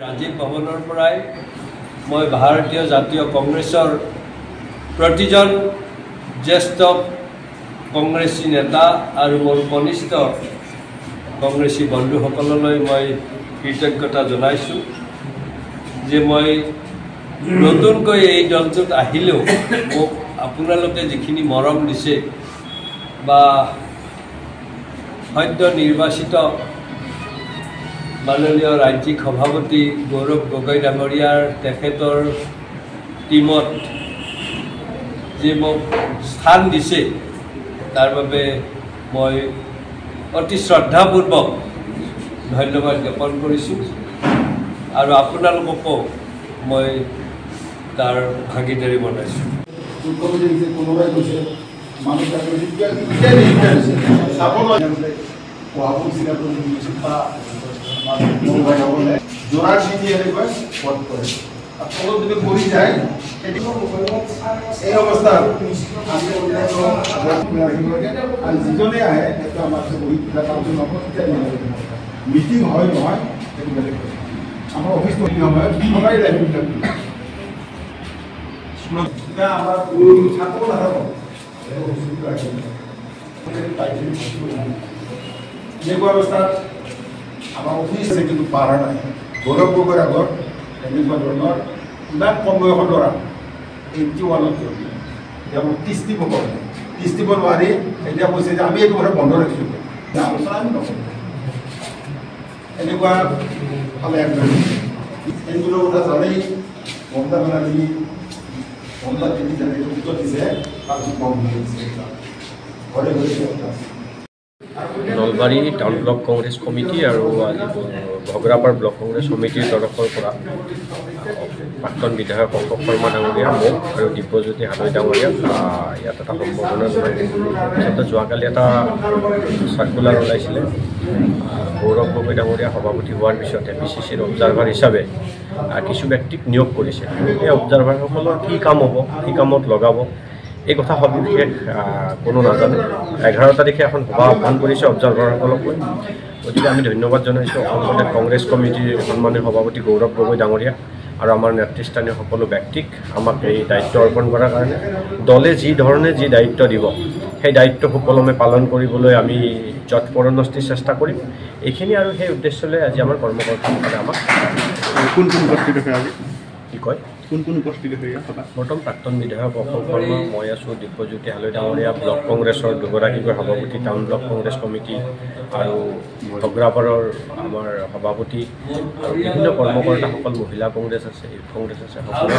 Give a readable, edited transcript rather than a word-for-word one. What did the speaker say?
ৰাজীৱ ভৱনৰ পৰাই মই ভাৰতীয় জাতীয় কংগ্ৰেছৰ প্ৰতিজন জ্যেষ্ঠ কংগ্ৰেছী নেতা আৰু মোৰ কনিষ্ঠ কংগ্ৰেছী বন্ধুসকললৈ মই কৃতজ্ঞতা জনাইছোঁ যে মই নতুনকৈ এই দলটোত আহিলেও মোক আপোনালোকে যিখিনি মৰম দিছে বা সদ্য নিৰ্বাচিত মাননীয় ৰাজ্যিক সভাপতি গৌৰৱ গগৈ ডাঙৰীয়াৰ তেখেতৰ টিমত যে মোক স্থান দিছে তাৰ বাবে মই অতি শ্ৰদ্ধাপূৰ্বক ধন্যবাদ জ্ঞাপন কৰিছোঁ আৰু আপোনালোককো মই তাৰ ভাগিদাৰী বনাইছোঁ। জোড়ার সিটি পথ করে যদি পড়ি যায় এই অবস্থা আর যিজনে আহে আমার মিটিং হয় নহয় আমার অফিস সময় সবাই আমার ছাত্র যেগুলো অবস্থা আমার অফিস আছে কিন্তু পাৰা নাই গৌৰৱ গগৈৰ আগত এনেকুৱা ধৰণৰ ইমান কম বয়সৰ ল'ৰা 81ত এতিয়া মোক কিস্তি দিব নোৱাৰি এতিয়া কৈছে যে আমি এইটো কথা বন্ধ ৰাখিছোঁ আলোচনা আমি নকৰোঁ এনেকুৱা ফালে এনগুলোৰ কথা জানেই মমতা বেনাৰ্জী জানে উত্তৰ দিছে তাৰপিছত কম দিছে ঘৰে Nalbari town block Congress committee আৰু আজি ভগৰাপাৰ ব্লক কংগ্ৰেছ সমিতিৰ তৰফৰ পৰা প্ৰাক্তন বিধায়ক অশোক শৰ্মা ডাঙৰীয়া মোক আৰু দিব্যজ্যোতি হালৈ ডাঙৰীয়াক ইয়াত এটা সম্বৰ্ধনা জনাইছিল। পিছতে যোৱাকালি এটা চাৰ্কুলাৰ ওলাইছিলে গৌৰৱ গগৈ ডাঙৰীয়া সভাপতি হোৱাৰ পিছতে PCCৰ অবজাৰ্ভাৰ হিচাপে কিছু ব্যক্তিক নিয়োগ কৰিছে। এই অবজাৰ্ভাৰসকলৰ কি কাম হ'ব, কি কামত লগাব এই কথা সবিশেষ কোনো নাজানে। 11 তাৰিখে এখন সভা আহ্বান কৰিছে অবজাৰ্ভাৰসকলক। গতিকে আমি ধন্যবাদ জনাইছোঁ অসম প্ৰদেশ কংগ্ৰেছ কমিটিৰ সন্মানীয় সভাপতি গৌৰৱ গগৈ ডাঙৰীয়া আৰু আমাৰ নেতৃস্থানীয় সকলো ব্যক্তিক আমাক এই দায়িত্ব অৰ্পণ কৰাৰ কাৰণে। দলে যি ধৰণে যি দায়িত্ব দিব সেই দায়িত্ব সুকলমে পালন কৰিবলৈ আমি যৎপৰোনাস্তি চেষ্টা কৰিম। এইখিনি আৰু সেই উদ্দেশ্যলৈ আজি আমাৰ কৰ্মকৰ্তাসকলে আমাক কোন উপস্থিত আজি কি কয় কোন উপস্থিত বৰ্তমান প্ৰাক্তন বিধায়ক অশোক শৰ্মা, মই আছোঁ, দিব্যজ্যোতি হালৈ ডাঙৰীয়া, ব্লক কংগ্ৰেছৰ দুগৰাকীকৈ সভাপতি, টাউন ব্লক কংগ্ৰেছ কমিটি আৰু ভগৰাপাৰৰ আমাৰ সভাপতি আৰু বিভিন্ন কৰ্মকৰ্তাসকল, মহিলা কংগ্ৰেছ আছে, ইউথ কংগ্ৰেছ আছে, সকলোৱে